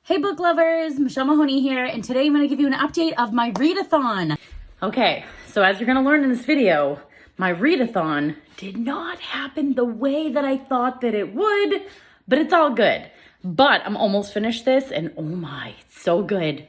Hey book lovers, Michelle Mahoney here, and today I'm going to give you an update of my read-a-thon. Okay, so as you're going to learn in this video, my read-a-thon did not happen the way that I thought that it would, but it's all good. But I'm almost finished this, and oh my, it's so good.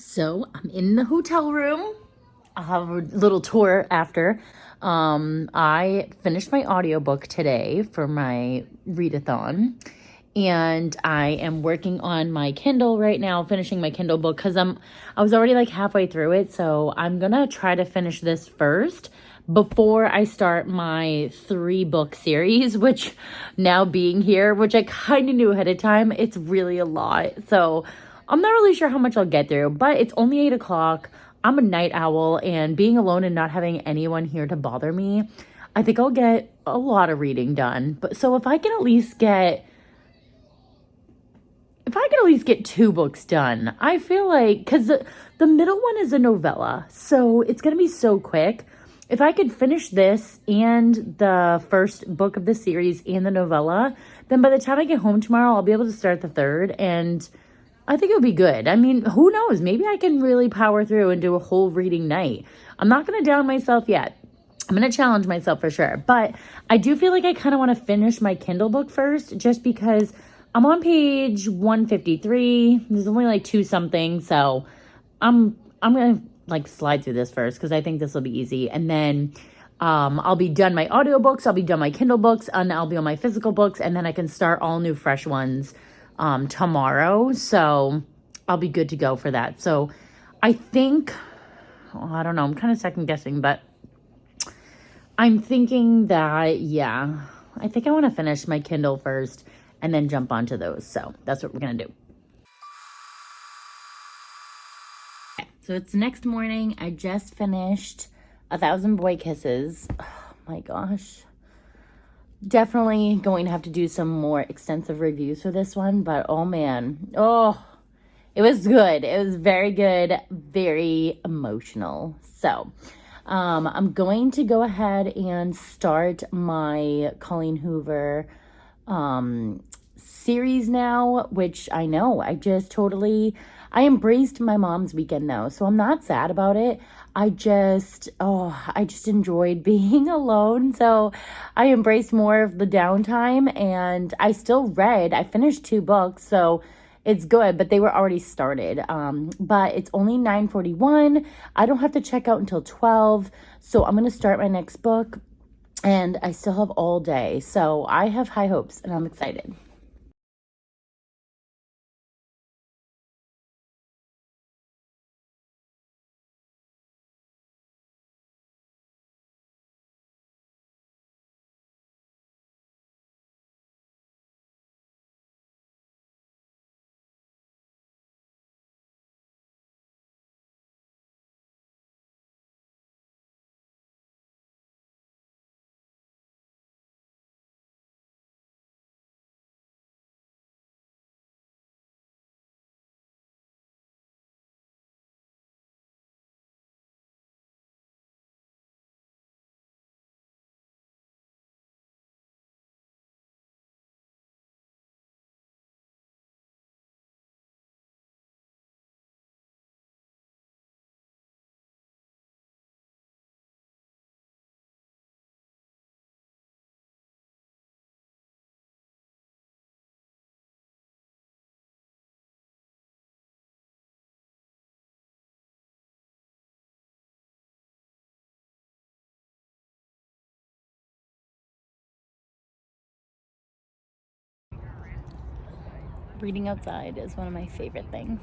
So I'm in the hotel room. I'll have a little tour after. I finished my audiobook today for my read-a-thon, and I am working on my Kindle right now, finishing my Kindle book because I was already like halfway through it. So I'm gonna try to finish this first before I start my 3-book series, which now being here, which I kind of knew ahead of time, it's really a lot. So I'm not really sure how much I'll get through, but it's only 8 o'clock. I'm a night owl, and being alone and not having anyone here to bother me, I think I'll get a lot of reading done. But so if I can at least get 2 books done, I feel like, because the middle one is a novella, so it's going to be so quick. If I could finish this and the first book of the series and the novella, then by the time I get home tomorrow, I'll be able to start the third, and I think it'll be good. I mean, who knows? Maybe I can really power through and do a whole reading night. I'm not going to down myself yet. I'm going to challenge myself for sure. But I do feel like I kind of want to finish my Kindle book first, just because I'm on page 153. There's only like 2 something. So I'm going to like slide through this first because I think this will be easy. And then I'll be done my audiobooks. I'll be done my Kindle books, and I'll be on my physical books. And then I can start all new fresh ones tomorrow, so I'll be good to go for that. So I think, I don't know, I'm kind of second guessing, but I'm thinking that, yeah, I think I want to finish my Kindle first and then jump onto those. So that's what we're going to do. Okay, so it's next morning. I just finished 1,000 Boy Kisses. Oh my gosh. Definitely going to have to do some more extensive reviews for this one, but oh man, oh, it was good. It was very good, very emotional. So I'm going to go ahead and start my Colleen Hoover series now, which I know I embraced my mom's weekend though, so I'm not sad about it. I just enjoyed being alone. So I embraced more of the downtime, and I finished 2 books, so it's good, but they were already started. But it's only 9:41. I don't have to check out until 12. So I'm going to start my next book. and I still have all day. So I have high hopes and I'm excited. Reading outside is one of my favorite things.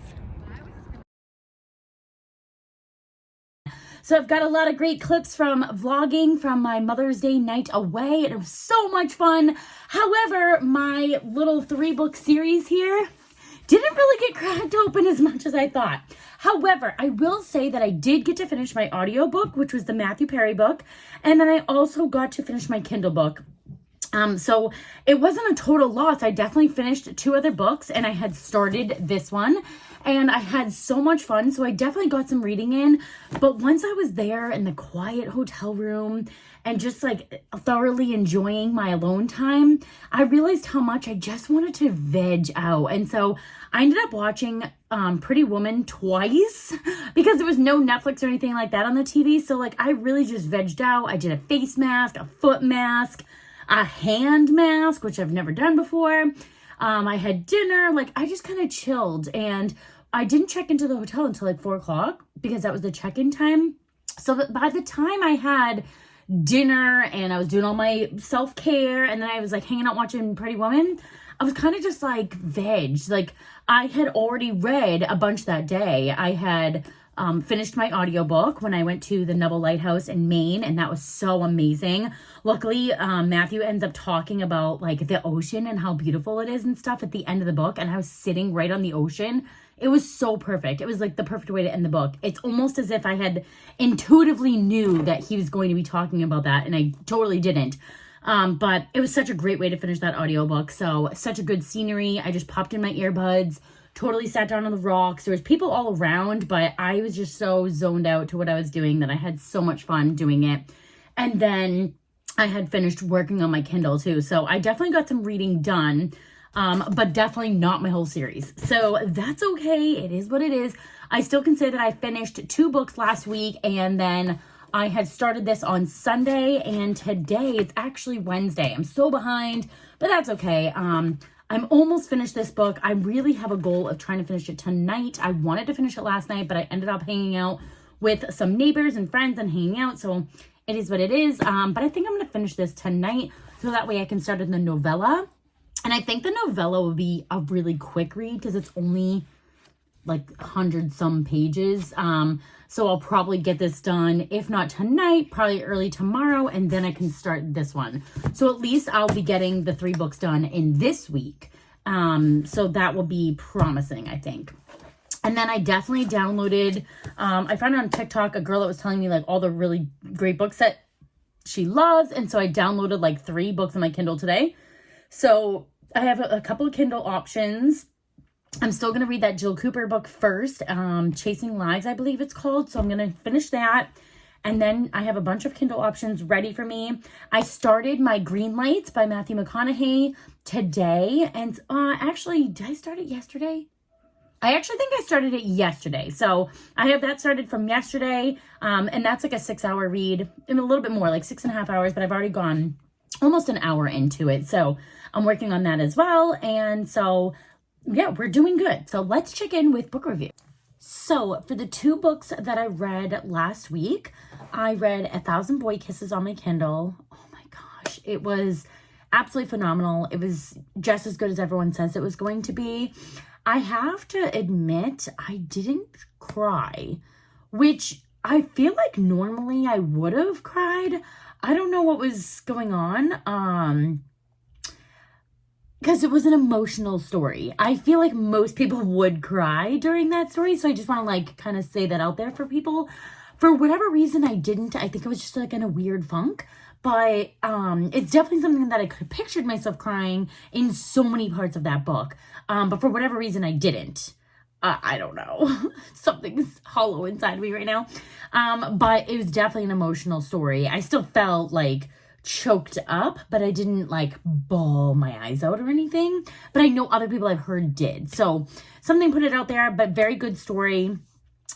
So I've got a lot of great clips from vlogging from my Mother's Day night away, and it was so much fun. However, my little 3-book series here didn't really get cracked open as much as I thought. However, I will say that I did get to finish my audiobook, which was the Matthew Perry book, and then I also got to finish my Kindle book. So it wasn't a total loss. I definitely finished 2 other books, and I had started this one, and I had so much fun. So I definitely got some reading in. But once I was there in the quiet hotel room and just like thoroughly enjoying my alone time, I realized how much I just wanted to veg out. And so I ended up watching Pretty Woman twice because there was no Netflix or anything like that on the TV. So like I really just vegged out. I did a face mask, a foot mask, a hand mask, which I've never done before. I had dinner. Like I just kind of chilled, and I didn't check into the hotel until like 4 o'clock because that was the check-in time. So that by the time I had dinner and I was doing all my self-care and then I was like hanging out watching Pretty Woman, I was kind of just like veg. Like I had already read a bunch that day. I had finished my audiobook when I went to the Neville Lighthouse in Maine, and that was so amazing. Luckily, Matthew ends up talking about like the ocean and how beautiful it is and stuff at the end of the book, and I was sitting right on the ocean. It was so perfect. It was like the perfect way to end the book. It's almost as if I had intuitively knew that he was going to be talking about that, and I totally didn't. But it was such a great way to finish that audiobook. So such a good scenery. I just popped in my earbuds, totally sat down on the rocks. There was people all around, but I was just so zoned out to what I was doing that I had so much fun doing it. And then I had finished working on my Kindle too. So I definitely got some reading done, but definitely not my whole series. So that's okay. It is what it is. I still can say that I finished 2 books last week, and then I had started this on Sunday, and today it's actually Wednesday. I'm so behind, but that's okay. I'm almost finished this book. I really have a goal of trying to finish it tonight. I wanted to finish it last night, but I ended up hanging out with some neighbors and friends and hanging out. So it is what it is. But I think I'm going to finish this tonight so that way I can start in the novella. And I think the novella will be a really quick read because it's only like 100-some pages. So I'll probably get this done, if not tonight, probably early tomorrow, and then I can start this one. So at least I'll be getting the 3 books done in this week. So that will be promising, I think. And then I definitely downloaded, I found on TikTok a girl that was telling me like all the really great books that she loves. And so I downloaded like 3 books on my Kindle today. So I have a couple of Kindle options. I'm still going to read that Jill Cooper book first, Chasing Lives, I believe it's called. So I'm going to finish that. And then I have a bunch of Kindle options ready for me. I started my Green Lights by Matthew McConaughey today. And actually, did I start it yesterday? I actually think I started it yesterday. So I have that started from yesterday. And that's like a 6-hour read, and a little bit more, like 6.5 hours, but I've already gone almost an hour into it. So I'm working on that as well. And so yeah, we're doing good. So let's check in with book review. So for the 2 books that I read last week, I read 1,000 Boy Kisses on my Kindle. Oh my It was absolutely phenomenal. It was just as good as everyone says it was going to be. I have to admit, I didn't cry, which I feel like normally I would have cried. I don't know what was going on. Because it was an emotional story. I feel like most people would cry during that story. So I just want to like kind of say that out there for people. For whatever reason, I didn't. I think I was just like in a weird funk. But it's definitely something that I could have pictured myself crying in so many parts of that book. But for whatever reason, I didn't. I don't know. Something's hollow inside me right now. But it was definitely an emotional story. I still felt like choked up, but I didn't like bawl my eyes out or anything. But I know other people I've heard did. So something put it out there, but very good story.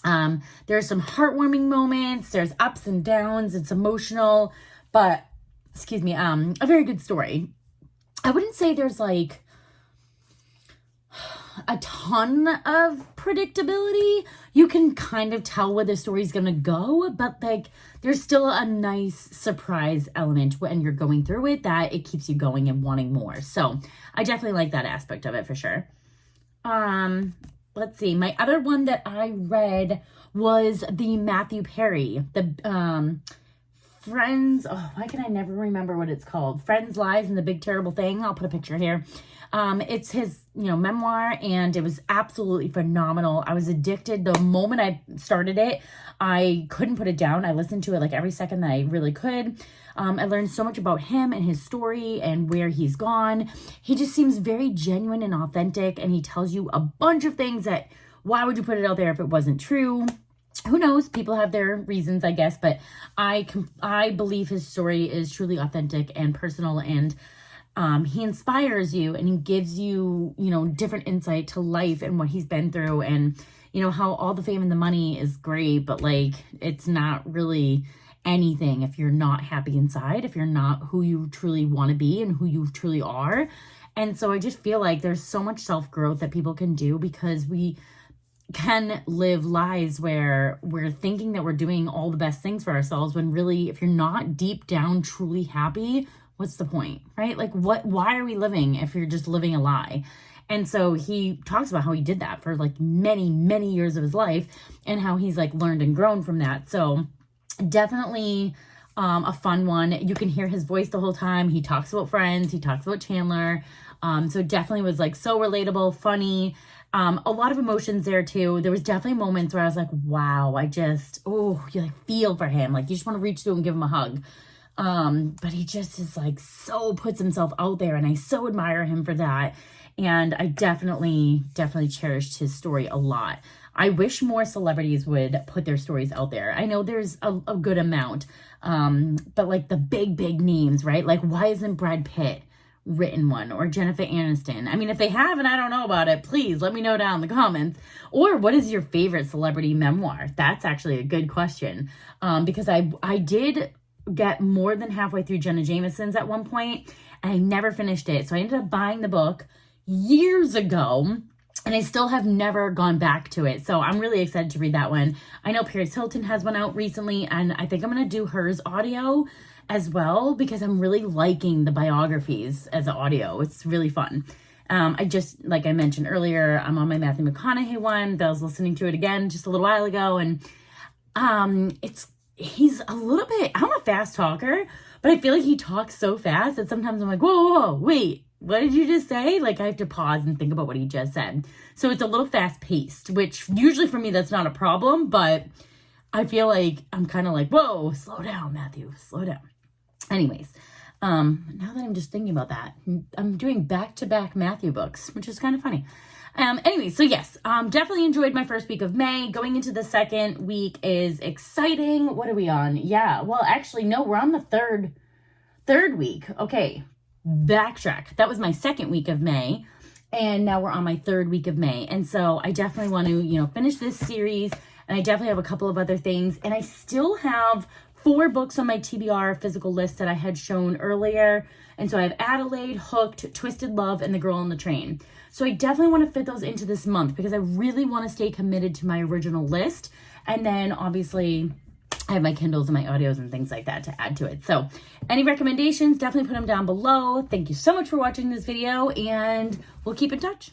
There's some heartwarming moments. There's ups and downs. It's emotional, but excuse me, a very good story. I wouldn't say there's like a ton of predictability. You can kind of tell where the story's gonna go, but like there's still a nice surprise element when you're going through it that it keeps you going and wanting more. So I definitely like that aspect of it for sure. Let's see. My other one that I read was the Matthew Perry, the Friends. Oh, why can I never remember what it's called? Friends, Lies, and the Big Terrible Thing. I'll put a picture here. It's his, memoir, and it was absolutely phenomenal. I was addicted the moment I started it. I couldn't put it down. I listened to it like every second that I really could. I learned so much about him and his story and where he's gone. He just seems very genuine and authentic, and he tells you a bunch of things that, why would you put it out there if it wasn't true? Who knows? People have their reasons, I guess, but I believe his story is truly authentic and personal, and he inspires you, and he gives you, different insight to life and what he's been through, and, how all the fame and the money is great, but like, it's not really anything if you're not happy inside, if you're not who you truly want to be and who you truly are. And so I just feel like there's so much self-growth that people can do, because we can live lives where we're thinking that we're doing all the best things for ourselves, when really, if you're not deep down truly happy, what's the point, right? Like why are we living if you're just living a lie? And so he talks about how he did that for like many, many years of his life, and how he's like learned and grown from that. So definitely a fun one. You can hear his voice the whole time. He talks about Friends. He talks about Chandler. So definitely was like so relatable, funny. A lot of emotions there too. There was definitely moments where I was like, wow, you like feel for him. Like you just want to reach through and give him a hug. But he just is like so puts himself out there, and I so admire him for that. And I definitely cherished his story a lot. I wish more celebrities would put their stories out there. I know there's a good amount, but like the big names, right? Like why isn't Brad Pitt written one, or Jennifer Aniston? I mean, if they have and I don't know about it, please let me know down in the comments. Or what is your favorite celebrity memoir? That's actually a good question, because I did get more than halfway through Jenna Jameson's at one point, and I never finished it. So I ended up buying the book years ago, and I still have never gone back to it. So I'm really excited to read that one. I know Paris Hilton has one out recently, and I think I'm going to do hers audio as well, because I'm really liking the biographies as an audio. It's really fun. I just, like I mentioned earlier, I'm on my Matthew McConaughey one that I was listening to it again just a little while ago. And he's a little bit, I'm a fast talker, but I feel like he talks so fast that sometimes I'm like, whoa, wait, what did you just say? Like I have to pause and think about what he just said. So it's a little fast paced, which usually for me, that's not a problem, but I feel like I'm kind of like, whoa, slow down, Matthew, slow down. Anyways, now that I'm just thinking about that, I'm doing back-to-back Matthew books, which is kind of funny. Anyways, so yes, definitely enjoyed my first week of May. Going into the second week is exciting. What are we on? Yeah, well, actually, no, we're on the third week. Okay, backtrack. That was my second week of May, and now we're on my third week of May. And so I definitely want to, finish this series, and I definitely have a couple of other things, and I still have 4 books on my TBR physical list that I had shown earlier. And so I have Adelaide, Hooked, Twisted Love, and The Girl on the Train. So I definitely want to fit those into this month, because I really want to stay committed to my original list. And then obviously I have my Kindles and my audios and things like that to add to it. So any recommendations, definitely put them down below. Thank you so much for watching this video, and we'll keep in touch.